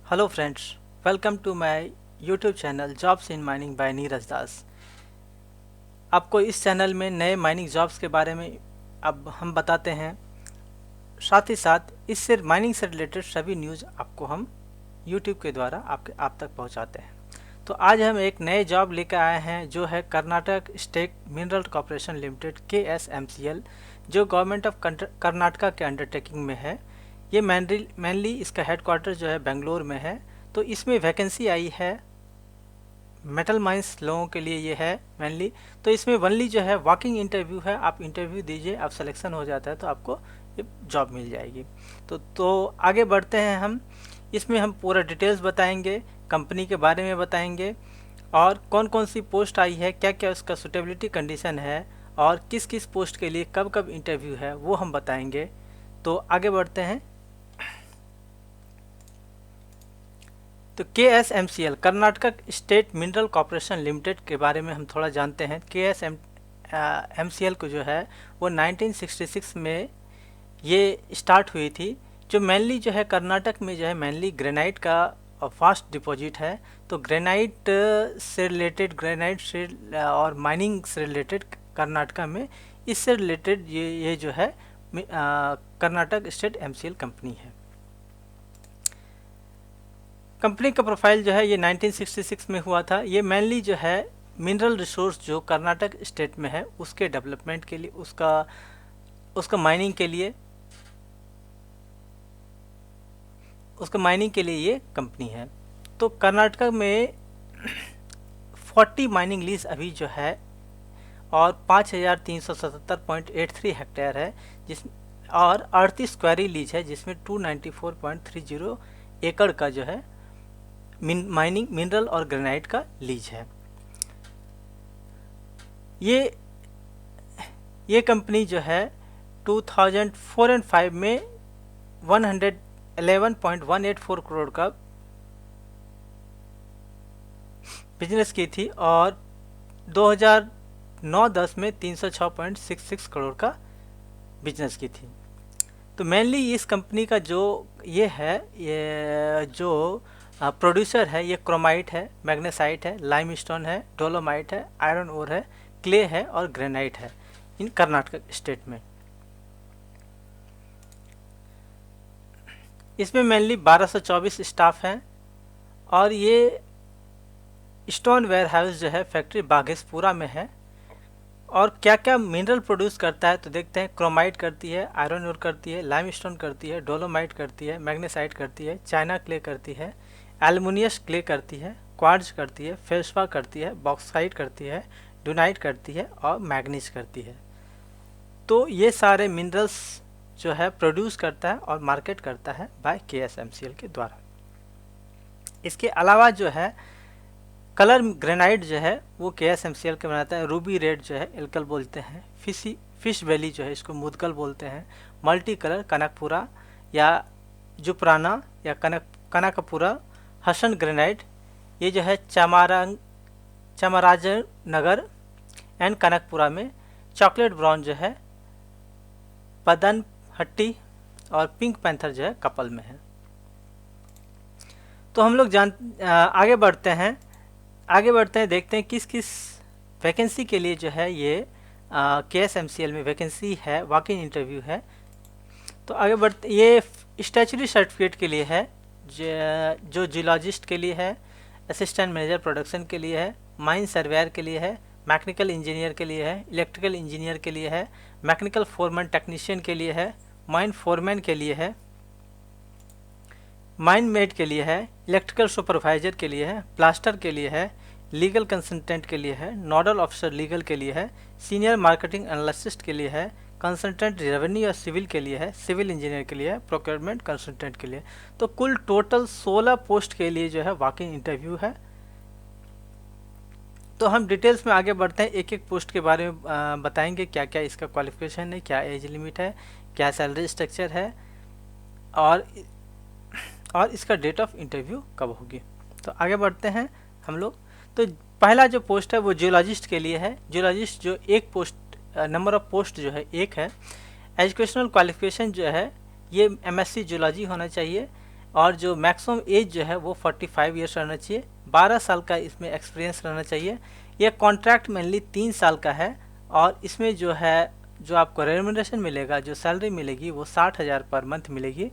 Hello friends, welcome to my YouTube channel jobs in mining by Neeraj Das. आपको इस channel में नए माइनिंग जॉब्स के बारे में अब हम बताते हैं। साथ ही साथ इससे माइनिंग से रिलेटेड सभी न्यूज़ आपको हम यूट्यूब के द्वारा आप तक पहुंचाते हैं। तो आज हम एक नए जॉब लेकर आए हैं जो है Karnataka state mineral corporation limited KSMCL, जो गवर्नमेंट ऑफ कर्नाटका के अंडरटेकिंग में है। ये मेनली इसका हेडक्वार्टर जो है बेंगलोर में है। तो इसमें वैकेंसी आई है मेटल माइंस लोगों के लिए, ये है मेनली। तो इसमें वनली जो है वॉकिंग इंटरव्यू है, आप इंटरव्यू दीजिए, आप सिलेक्शन हो जाता है तो आपको ये जॉब मिल जाएगी। तो आगे बढ़ते हैं हम। इसमें हम पूरा डिटेल्स बताएंगे, कंपनी के बारे में बताएंगे और कौन कौन सी पोस्ट आई है, क्या क्या उसका सुटेबिलिटी कंडीशन है और किस किस पोस्ट के लिए कब कब इंटरव्यू है वो हम बताएंगे। तो आगे बढ़ते हैं। तो KSMCL Karnataka state mineral corporation limited के बारे में हम थोड़ा जानते हैं। KSMCL को जो है वो 1966 में ये स्टार्ट हुई थी। जो मेनली जो है कर्नाटक में जो है मेनली ग्रेनाइट का फास्ट डिपॉजिट है। तो ग्रेनाइट से रिलेटेड, ग्रेनाइट से और माइनिंग से रिलेटेड कर्नाटका में इससे रिलेटेड ये जो है कर्नाटक स्टेट MCL कंपनी है। कंपनी का प्रोफाइल जो है ये 1966 में हुआ था। ये मेनली जो है मिनरल रिसोर्स जो कर्नाटक स्टेट में है उसके डेवलपमेंट के लिए, उसका माइनिंग के लिए ये कंपनी है। तो कर्नाटक में 40 माइनिंग लीज अभी जो है और 5377.83 हेक्टेयर है, जिस और 38 क्वेरी लीज है जिसमें 294.30 एकड़ का जो है माइनिंग मिनरल और ग्रेनाइट का लीज है। ये कंपनी जो है 2004 एंड 5 में 111.184 करोड़ का बिजनेस की थी और 2009-10 में 306.66 करोड़ का बिजनेस की थी। तो मेनली इस कंपनी का जो ये जो प्रोड्यूसर है, ये क्रोमाइट है, मैग्नेसाइट है, लाइमस्टोन है, डोलोमाइट है, आयरन ओर है, क्ले है और ग्रेनाइट है इन कर्नाटक स्टेट में। इसमें मेनली 1224 स्टाफ हैं और ये स्टोन वेयर हाउस जो है फैक्ट्री बाघेशपुरा में है। और क्या क्या मिनरल प्रोड्यूस करता है तो देखते हैं। क्रोमाइट करती है, आयरन ओर करती है, लाइमस्टोन करती है, डोलोमाइट करती है, मैग्नेसाइट करती है, चाइना क्ले करती है, एल्युमिनियस क्ले करती है, क्वार्ट्ज करती है, फेल्सपा करती है, बॉक्साइट करती है, डुनाइट करती है और मैग्नीज करती है। तो ये सारे मिनरल्स जो है प्रोड्यूस करता है और मार्केट करता है बाय KSMCL के द्वारा। इसके अलावा जो है कलर ग्रेनाइट जो है वो KSMCL के बनाता है। रूबी रेड जो है एल्कल बोलते हैं, फिश वैली जो है इसको मुदगल बोलते हैं, मल्टी कलर कनकपुरा या जुपराना या कनकपुरा, हसन ग्रेनाइट ये जो है चामराजनगर एंड कनकपुरा में, चॉकलेट ब्राउन जो है पदनहट्टी और पिंक पैंथर जो है कपल में है। तो हम लोग आगे बढ़ते हैं, देखते हैं किस किस वैकेंसी के लिए जो है ये KSMCL में वैकेंसी है, वॉक इन इंटरव्यू है। तो आगे बढ़ते, ये स्टैचुरी सर्टिफिकेट के लिए है, जो जियोलॉजिस्ट के लिए है, असिस्टेंट मैनेजर प्रोडक्शन के लिए है, माइन सर्वेयर के लिए है, मैकेनिकल इंजीनियर के लिए है, इलेक्ट्रिकल इंजीनियर के लिए है, मैकेनिकल फोरमैन टेक्नीशियन के लिए है, माइन फोरमैन के लिए है, माइन मेड के लिए है, इलेक्ट्रिकल सुपरवाइजर के लिए है, प्लास्टर के लिए है, लीगल कंसल्टेंट के लिए है, नोडल ऑफिसर लीगल के लिए है, सीनियर मार्केटिंग एनालिस्ट के लिए है, कंसल्टेंट रेवेन्यू और सिविल के लिए है, सिविल इंजीनियर के लिए है, प्रोक्योरमेंट कंसल्टेंट के लिए। तो कुल टोटल 16 पोस्ट के लिए जो है वॉक इन इंटरव्यू है। तो हम डिटेल्स में आगे बढ़ते हैं, एक एक पोस्ट के बारे में बताएंगे, क्या क्या इसका क्वालिफिकेशन है, क्या एज लिमिट है, क्या सैलरी स्ट्रक्चर है और इसका डेट ऑफ इंटरव्यू कब होगी। तो आगे बढ़ते हैं हम लोग। तो पहला जो पोस्ट है वो जियोलॉजिस्ट के लिए है। जियोलॉजिस्ट जो एक पोस्ट, नंबर ऑफ पोस्ट जो है एक है। एजुकेशनल क्वालिफिकेशन जो है ये MSc जियोलॉजी होना चाहिए और जो मैक्सिमम एज जो है वो 45 ईयर्स रहना चाहिए। 12 साल का इसमें एक्सपीरियंस रहना चाहिए। यह कॉन्ट्रैक्ट मेनली 3 साल का है और इसमें जो है जो आपको रेम्यूनरेशन मिलेगा, जो सैलरी मिलेगी वो 60,000 पर मंथ मिलेगी।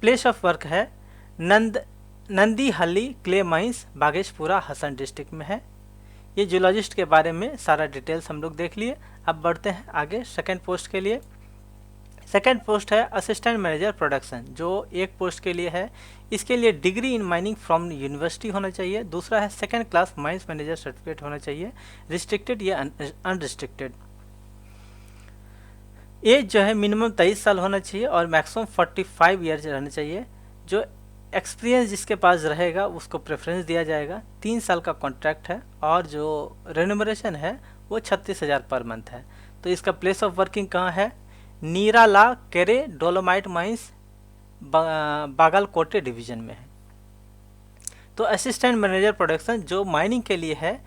प्लेस ऑफ वर्क है नंदीहल्ली क्ले माइंस, बागेशपुरा, हसन डिस्ट्रिक्ट में है। ये जियोलॉजिस्ट के बारे में सारा डिटेल्स हम लोग देख लिए। अब बढ़ते हैं आगे सेकंड पोस्ट के लिए। सेकंड पोस्ट है असिस्टेंट मैनेजर प्रोडक्शन, जो एक पोस्ट के लिए है। इसके लिए degree in mining from university होना चाहिए। दूसरा है second class mines manager certificate होना चाहिए, रिस्ट्रिक्टेड या अनरिस्ट्रिक्टेड। एज जो है मिनिमम 23 साल होना चाहिए और मैक्सिमम 45 ईयर्स रहना चाहिए। जो एक्सपीरियंस जिसके पास रहेगा उसको प्रेफरेंस दिया जाएगा। 3 साल का कॉन्ट्रैक्ट है और जो रेन्यूमरेशन है वो 36,000 पर मंथ है। तो इसका प्लेस ऑफ वर्किंग कहाँ है? नीराला केरे डोलोमाइट माइंस, बागलकोटे डिवीजन में है। तो असिस्टेंट मैनेजर प्रोडक्शन जो माइनिंग के लिए है,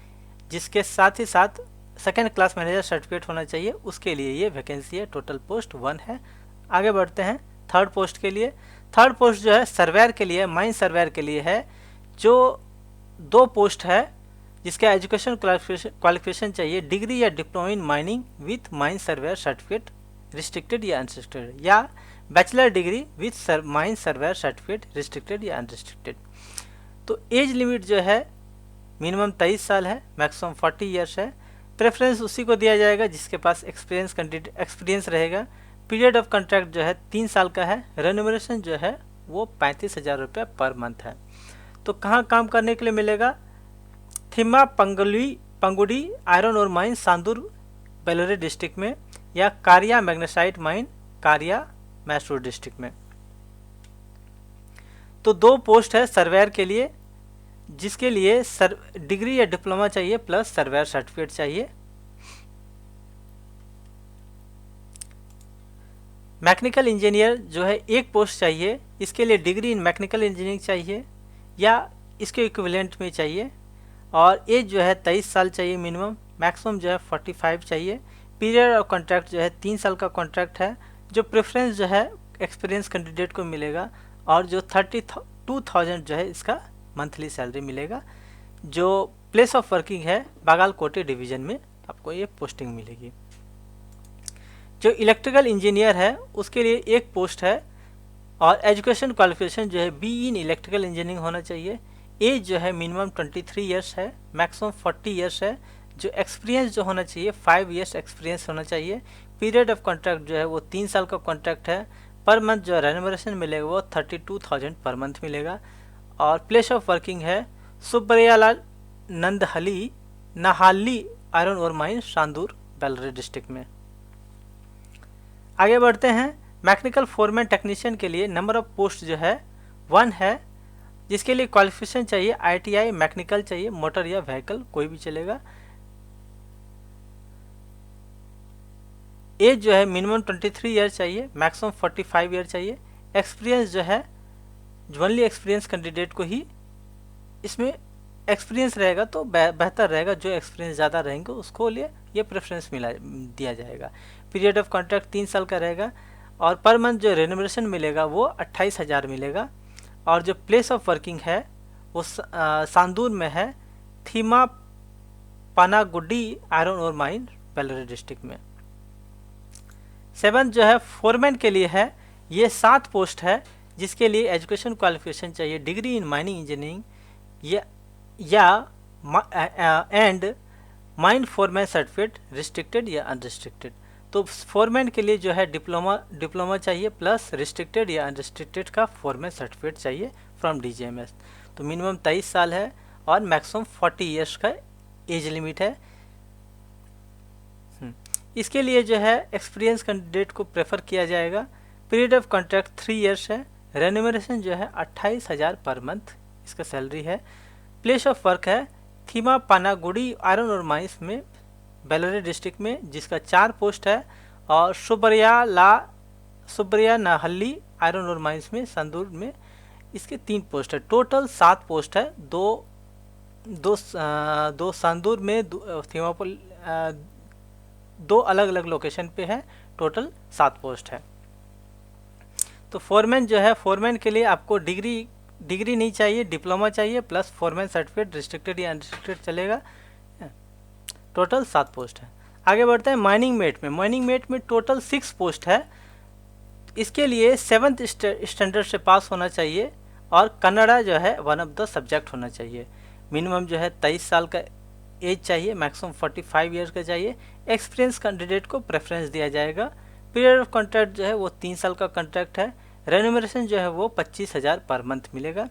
जिसके साथ ही साथ सेकेंड क्लास मैनेजर सर्टिफिकेट होना चाहिए, उसके लिए ये वैकेंसी है। टोटल पोस्ट 1 है। आगे बढ़ते हैं थर्ड पोस्ट के लिए। थर्ड पोस्ट जो है सर्वेयर के लिए, माइन सर्वेयर के लिए है। जो 2 पोस्ट है जिसका एजुकेशन क्वालिफिकेशन चाहिए, डिग्री या diploma in mining with mine surveyor certificate, restricted या अनरिस्ट्रिक्टेड, या bachelor degree with mine surveyor certificate, restricted या अनरिस्ट्रिक्टेड। तो एज लिमिट जो है मिनिमम 23 साल है, मैक्सिमम 40 ईयर्स है। प्रेफरेंस उसी को दिया जाएगा जिसके पास एक्सपीरियंस रहेगा। पीरियड ऑफ कॉन्ट्रैक्ट जो है 3 साल का है। रेन्यूमरेशन जो है वो 35,000 रुपये पर मंथ है। तो कहाँ काम करने के लिए मिलेगा? थिम्मा पंगुडी आयरन और माइन, सांदूर, बेलोरे डिस्ट्रिक्ट में, या कारिया मैग्नेसाइट माइन, कारिया, मैसूर डिस्ट्रिक्ट में। तो 2 पोस्ट है सर्वेयर के लिए, जिसके लिए डिग्री या डिप्लोमा चाहिए प्लस सर्वेयर सर्टिफिकेट चाहिए। मैकेनिकल इंजीनियर जो है 1 पोस्ट चाहिए। इसके लिए डिग्री इन मैकेनिकल इंजीनियरिंग चाहिए या इसके इक्विवेलेंट में चाहिए। और एज जो है 23 साल चाहिए मिनिमम, मैक्सिमम जो है 45 चाहिए। पीरियड ऑफ कॉन्ट्रैक्ट जो है 3 साल का कॉन्ट्रैक्ट है। जो प्रेफरेंस जो है एक्सपीरियंस कैंडिडेट को मिलेगा और जो 32,000 जो है इसका मंथली सैलरी मिलेगा। जो प्लेस ऑफ वर्किंग है बागलकोटे डिवीजन में आपको ये पोस्टिंग मिलेगी। जो इलेक्ट्रिकल इंजीनियर है उसके लिए 1 पोस्ट है और एजुकेशन क्वालिफिकेशन जो है बी इन इलेक्ट्रिकल इंजीनियरिंग होना चाहिए। एज जो है मिनिमम 23 ईयर्स है, मैक्सिमम 40 ईयर्स है। जो एक्सपीरियंस जो होना चाहिए 5 ईयर्स एक्सपीरियंस होना चाहिए। पीरियड ऑफ कॉन्ट्रैक्ट जो है वो 3 साल का कॉन्ट्रैक्ट है। पर मंथ जो रेन्यूमरेशन मिलेगा वो 32,000 पर मंथ मिलेगा। और प्लेस ऑफ वर्किंग है सुब्रयालाल नंदहली नाहाली आयरन और माइन, सांदूर, बेलोरे डिस्ट्रिक्ट में। आगे बढ़ते हैं। मैकेनिकल फोरमैन टेक्नीशियन के लिए नंबर ऑफ पोस्ट जो है 1 है, जिसके लिए क्वालिफिकेशन चाहिए ITI मैकेनिकल चाहिए, मोटर या व्हीकल कोई भी चलेगा। एज जो है मिनिमम 23 ईयर चाहिए, मैक्सिमम 45 ईयर चाहिए। एक्सपीरियंस जो है ओनली एक्सपीरियंस कैंडिडेट को ही इसमें एक्सपीरियंस रहेगा तो बेहतर रहेगा। जो एक्सपीरियंस ज़्यादा रहेंगे उसको लिए ये प्रेफरेंस दिया जाएगा। पीरियड ऑफ कॉन्ट्रैक्ट 3 साल का रहेगा और पर मंथ जो रेन्यूमरेशन मिलेगा वो 28,000 मिलेगा। और जो प्लेस ऑफ वर्किंग है वो सांदूर में है, थीमा पानागुड्डी आयरन और माइन, बेलोरे डिस्ट्रिक्ट में। 7 जो है फोरमैन के लिए है। ये 7 पोस्ट है जिसके लिए एजुकेशन क्वालिफिकेशन चाहिए degree in mining engineering and mine foreman certificate, restricted या अनरिस्ट्रिक्टेड। तो फोरमैन के लिए जो है डिप्लोमा चाहिए प्लस रिस्ट्रिक्टेड या अनरिस्ट्रिक्टेड का फोरमैन सर्टिफिकेट चाहिए फ्रॉम DGMS। तो मिनिमम 23 साल है और मैक्सिमम 40 ईयर्स का एज लिमिट है। इसके लिए जो है एक्सपीरियंस कैंडिडेट को प्रेफर किया जाएगा। पीरियड ऑफ कॉन्ट्रैक्ट 3 ईयर्स है। रेन्यूमरेशन जो है 28,000 पर मंथ इसका सैलरी है। प्लेस ऑफ वर्क है थीमा पानागुड़ी आयरन और माइंस में, बेलोरे डिस्ट्रिक्ट में, जिसका 4 पोस्ट है। और सुब्रिया नाहल्ली आयरन और माइंस में, संदूर में, इसके 3 पोस्ट है। टोटल 7 पोस्ट है। दो संदूर में, थीमापुल 2 अलग अलग लोकेशन पे है। टोटल 7 पोस्ट है। तो फोरमैन जो है, फोरमैन के लिए आपको डिग्री नहीं चाहिए, डिप्लोमा चाहिए प्लस फोरमैन सर्टिफिकेट, रिस्ट्रिक्टेड या अनरिस्ट्रिक्टेड चलेगा। टोटल 7 पोस्ट है। आगे बढ़ते हैं माइनिंग मेट में। माइनिंग मेट में टोटल 6 पोस्ट है। इसके लिए 7th स्टैंडर्ड से पास होना चाहिए और कन्नड़ा जो है वन ऑफ द सब्जेक्ट होना चाहिए। मिनिमम जो है 23 साल का एज चाहिए, मैक्सिमम 45 ईयर्स का चाहिए। एक्सपीरियंस कैंडिडेट को प्रेफरेंस दिया जाएगा। पीरियड ऑफ कॉन्ट्रैक्ट जो है वो 3 साल का कॉन्ट्रैक्ट है। रेन्यूमरेशन जो है वो 25,000 पर मंथ मिलेगा।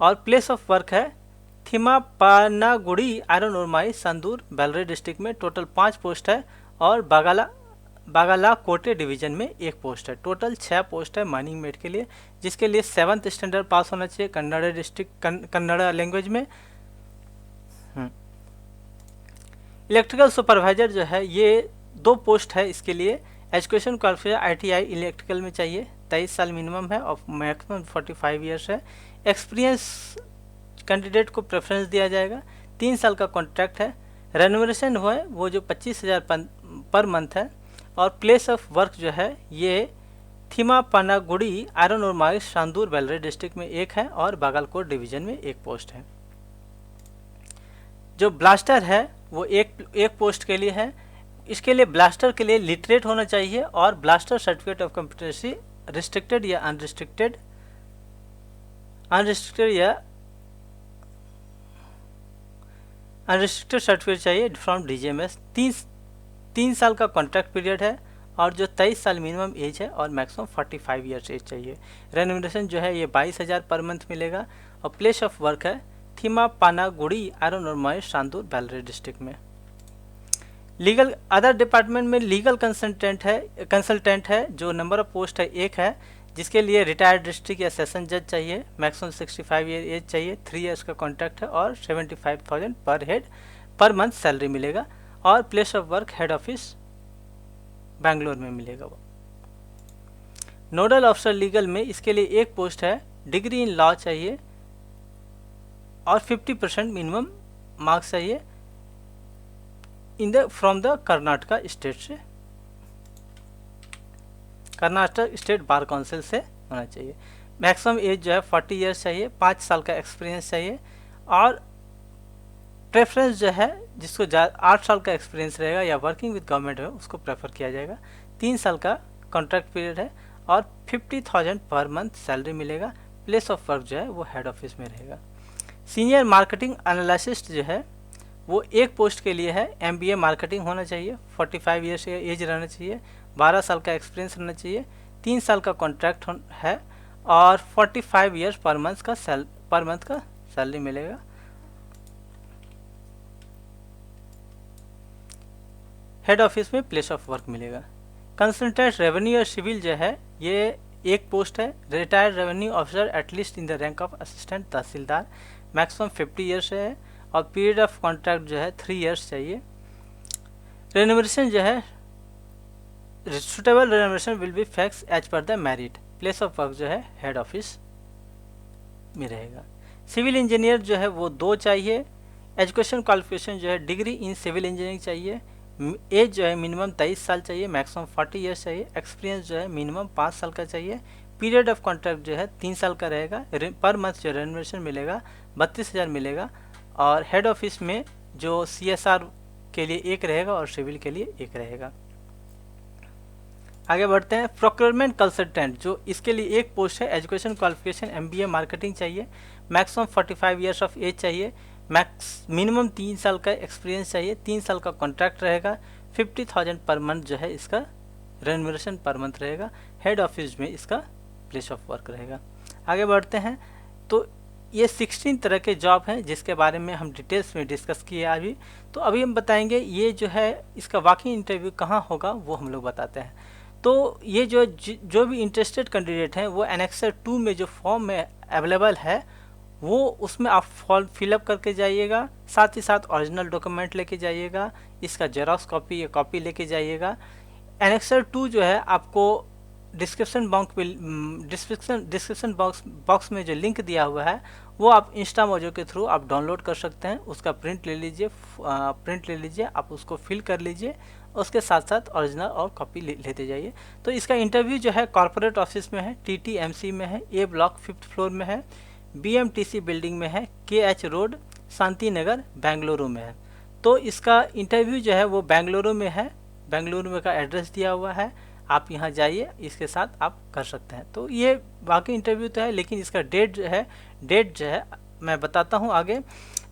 और प्लेस ऑफ वर्क है थिमापानागुड़ी, आयरन ओरमाई, संदूर, बेलरी डिस्ट्रिक्ट में। टोटल 5 पोस्ट है और बागालाकोटे डिवीजन में 1 पोस्ट है। टोटल 6 पोस्ट है माइनिंग मेट के लिए, जिसके लिए 7th स्टैंडर्ड पास होना चाहिए कन्नड़ा लैंग्वेज में। इलेक्ट्रिकल सुपरवाइजर जो है ये 2 पोस्ट है। इसके लिए एजुकेशन क्वालिफिकेशन ITI इलेक्ट्रिकल में चाहिए, 23 साल मिनिमम है और मैक्सिमम 45 ईयर्स है। एक्सपीरियंस कैंडिडेट को प्रेफरेंस दिया जाएगा। 3 साल का कॉन्ट्रैक्ट है। रेन्यूमरेशन हुआ है वो जो 25,000 पर मंथ है। और प्लेस ऑफ वर्क जो है ये थिमापानागुड़ी, आयरन ओरमाई, सांदूर, बेलरी डिस्ट्रिक्ट में 1 है और बागलकोट डिवीजन में 1 पोस्ट है। जो ब्लास्टर है वो एक पोस्ट के लिए है। इसके लिए ब्लास्टर के लिए लिटरेट होना चाहिए और blaster certificate of competency restricted या अनरिस्ट्रिक्टेड सर्टिफिकेट चाहिए फ्रॉम DGMS। 3 साल का कॉन्ट्रैक्ट पीरियड है और जो 23 साल मिनिमम एज है और मैक्सिमम 45 ईयर्स एज चाहिए। रेन्यूमरेशन जो है ये 22,000 पर मंथ मिलेगा। और प्लेस ऑफ वर्क है थिमापानागुड़ी, आयरन ओरमाई, सांदूर, बेलरी डिस्ट्रिक्ट में। लीगल अदर डिपार्टमेंट में लीगल कंसल्टेंट है जो नंबर ऑफ पोस्ट है 1 है, जिसके लिए रिटायर्ड डिस्ट्रिक्ट या सेशन जज चाहिए। मैक्सिमम 65 ईयर एज चाहिए। 3 ईयर्स का कॉन्ट्रैक्ट है और 75,000 पर मंथ सैलरी मिलेगा। और place of work head office Bangalore में मिलेगा वो। नोडल ऑफिसर लीगल में इसके लिए 1 पोस्ट है। डिग्री इन लॉ चाहिए और 50% मिनिमम मार्क्स चाहिए फ्रॉम द कर्नाटका स्टेट से, कर्नाटक स्टेट बार काउंसिल से होना चाहिए। मैक्सिमम एज जो है 40 ईयर्स चाहिए। 5 साल का एक्सपीरियंस चाहिए और प्रेफरेंस जो है जिसको 8 साल का एक्सपीरियंस रहेगा या वर्किंग विद गवर्नमेंट है उसको प्रेफर किया जाएगा। 3 साल का कॉन्ट्रैक्ट पीरियड है और 50,000 पर मंथ सैलरी मिलेगा। प्लेस ऑफ वर्क जो है वो हेड ऑफिस में रहेगा। सीनियर मार्केटिंग एनालिसिस्ट जो है वो 1 पोस्ट के लिए है। MBA मार्केटिंग होना चाहिए। 45 ईयर्स एज रहना चाहिए। 12 साल का एक्सपीरियंस रहना चाहिए। 3 साल का कॉन्ट्रैक्ट है और 45 ईयर्स पर मंथ का सैलरी मिलेगा। हेड ऑफिस में प्लेस ऑफ वर्क मिलेगा। कंसल्टेंट रेवेन्यू और सिविल जो है ये 1 पोस्ट है। Retired revenue officer at least in the rank of assistant tehsildar. Maximum 50 years है और पीरियड ऑफ कॉन्ट्रैक्ट जो है 3 ईयर्स चाहिए। रेन्यूमरेशन जो है suitable remuneration will be fix as per the merit. Place of work जो है हेड ऑफिस में रहेगा। सिविल इंजीनियर जो है वो 2 चाहिए। एजुकेशन क्वालिफिकेशन जो है डिग्री इन सिविल इंजीनियरिंग चाहिए। एज जो है मिनिमम 23 साल चाहिए, मैक्सिमम 40 ईयर्स चाहिए। एक्सपीरियंस जो है मिनिमम 5 साल का चाहिए। पीरियड ऑफ कॉन्ट्रैक्ट जो है 3 साल का रहेगा। पर मंथ जो रेन्यूमरेशन मिलेगा 32,000 मिलेगा। और हेड ऑफिस में जो CSR के लिए 1 रहेगा और सिविल के लिए 1 रहेगा। आगे बढ़ते हैं प्रोक्योरमेंट कंसल्टेंट, जो इसके लिए 1 पोस्ट है। एजुकेशन क्वालिफिकेशन MBA मार्केटिंग चाहिए। मैक्सिमम 45 ईयर्स ऑफ एज चाहिए। मिनिमम 3 साल का एक्सपीरियंस चाहिए। 3 साल का कॉन्ट्रैक्ट रहेगा। 50,000 पर मंथ जो है इसका रेन्यूमरेशन पर मंथ रहेगा। हेड ऑफिस में इसका प्लेस ऑफ वर्क रहेगा। आगे बढ़ते हैं तो ये 16 तरह के जॉब हैं जिसके बारे में हम डिटेल्स में डिस्कस किए अभी। तो अभी हम बताएंगे ये जो है इसका वाकई इंटरव्यू कहाँ होगा वो हम लोग बताते हैं। तो ये जो भी इंटरेस्टेड कैंडिडेट हैं वो एनेक्सर 2 में जो फॉर्म में अवेलेबल है वो उसमें आप फॉर्म फिलअप करके जाइएगा। साथ ही साथ ओरिजिनल डॉक्यूमेंट लेके जाइएगा। इसका जेरॉक्स कॉपी या कॉपी लेके जाइएगा। एनेक्सर 2 जो है आपको डिस्क्रिप्शन बॉक्स में जो लिंक दिया हुआ है वो आप इंस्टा मोजो के थ्रू आप डाउनलोड कर सकते हैं। उसका प्रिंट ले लीजिए, आप उसको फिल कर लीजिए उसके साथ साथ ओरिजिनल और कॉपी लेते जाइए। तो इसका इंटरव्यू जो है कॉर्पोरेट ऑफिस में है, TTMC में है, A ब्लॉक 5th फ्लोर में है, BMTC बिल्डिंग में है, KH रोड, शांति नगर, बेंगलुरु में है। तो इसका इंटरव्यू जो है वो बेंगलुरु में है, बेंगलुरु में का एड्रेस दिया हुआ है, आप यहाँ जाइए, इसके साथ आप कर सकते हैं। तो ये बाकी इंटरव्यू तो है, लेकिन इसका डेट जो है मैं बताता हूँ आगे।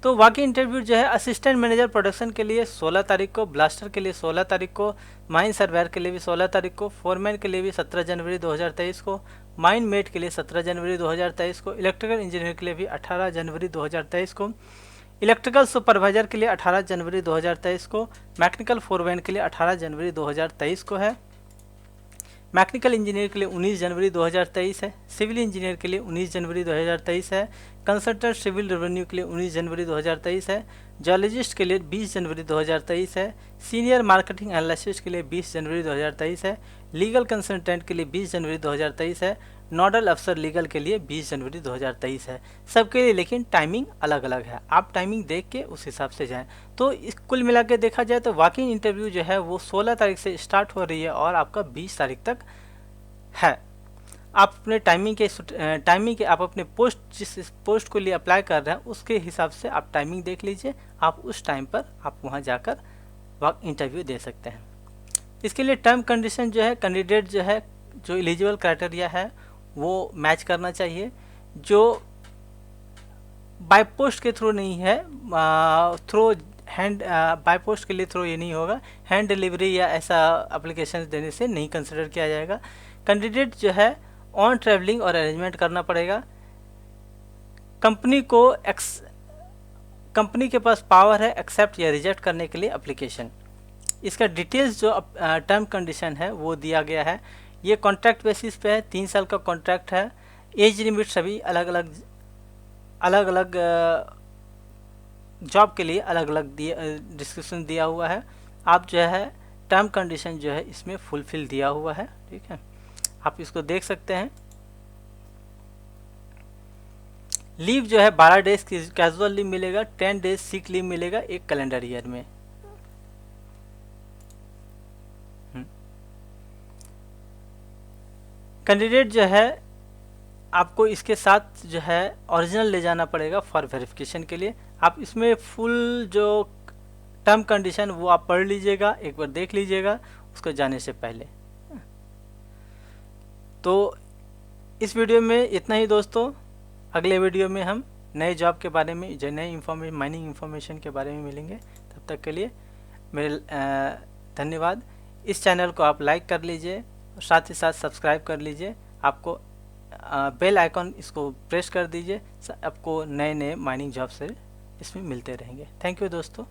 तो बाकी इंटरव्यू जो है असिस्टेंट मैनेजर प्रोडक्शन के लिए 16 तारीख को, ब्लास्टर के लिए 16 तारीख को, माइन सर्वेयर के लिए भी 16 तारीख को, फोरमैन के लिए भी 17 जनवरी 2023 को, माइन मेट के लिए 17 जनवरी 2023 को, इलेक्ट्रिकल इंजीनियर के लिए भी 18 जनवरी 2023 को, इलेक्ट्रिकल सुपरवाइजर के लिए 18 जनवरी 2023 को, मैकेनिकल फोरमैन के लिए 18 जनवरी 2023 को है, मैकेनिकल इंजीनियर के लिए 19 जनवरी 2023 है, सिविल इंजीनियर के लिए 19 जनवरी 2023 है, कंसल्टेंट सिविल रेवेन्यू के लिए 19 जनवरी 2023 है, जियोलॉजिस्ट के लिए 20 जनवरी 2023 है, सीनियर मार्केटिंग एनालिस्ट के लिए 20 जनवरी 2023 है, लीगल कंसल्टेंट के लिए 20 जनवरी 2023 है, नोडल अफसर लीगल के लिए 20 जनवरी 2023 है। सबके लिए लेकिन टाइमिंग अलग अलग है, आप टाइमिंग देख के उस हिसाब से जाएं। तो इस कुल मिला के देखा जाए तो वॉक इन इंटरव्यू जो है वो 16 तारीख से स्टार्ट हो रही है और आपका 20 तारीख तक है। आप अपने टाइमिंग के आप अपने पोस्ट, जिस पोस्ट को लिए अप्लाई कर रहे हैं उसके हिसाब से आप टाइमिंग देख लीजिए, आप उस टाइम पर आप वहाँ जाकर वॉक इंटरव्यू दे सकते हैं। इसके लिए टर्म कंडीशन जो है, कैंडिडेट जो है जो एलिजिबल क्राइटेरिया है वो मैच करना चाहिए, जो बाय पोस्ट के थ्रू नहीं है, थ्रू हैंड, बाय पोस्ट के लिए थ्रू ये नहीं होगा, हैंड डिलीवरी या ऐसा एप्लीकेशन देने से नहीं कंसिडर किया जाएगा। कैंडिडेट जो है ऑन ट्रैवलिंग और अरेंजमेंट करना पड़ेगा। कंपनी के पास पावर है एक्सेप्ट या रिजेक्ट करने के लिए एप्लीकेशन। इसका डिटेल्स जो टर्म कंडीशन है वो दिया गया है। ये कॉन्ट्रैक्ट बेसिस पे है, 3 साल का कॉन्ट्रैक्ट है। एज लिमिट सभी अलग अलग जॉब के लिए अलग अलग डिस्क्रिप्शन दिया हुआ है। आप जो है टर्म कंडीशन जो है इसमें फुलफिल दिया हुआ है, ठीक है, आप इसको देख सकते हैं। लीव जो है 12 डेज की कैजुअल लीव मिलेगा, 10 डेज सिक लीव मिलेगा एक कैलेंडर ईयर में। कैंडिडेट जो है आपको इसके साथ जो है ओरिजिनल ले जाना पड़ेगा फॉर वेरिफिकेशन के लिए। आप इसमें फुल जो टर्म कंडीशन वो आप पढ़ लीजिएगा, एक बार देख लीजिएगा उसको जाने से पहले। तो इस वीडियो में इतना ही दोस्तों। अगले वीडियो में हम नए जॉब के बारे में, जो नए माइनिंग इन्फॉर्मेशन के बारे में मिलेंगे। तब तक के लिए मेरे धन्यवाद। इस चैनल को आप लाइक कर लीजिए, साथ ही साथ सब्सक्राइब कर लीजिए। आपको बेल आइकॉन इसको प्रेस कर दीजिए, आपको नए नए माइनिंग जॉब से इसमें मिलते रहेंगे। थैंक यू दोस्तों।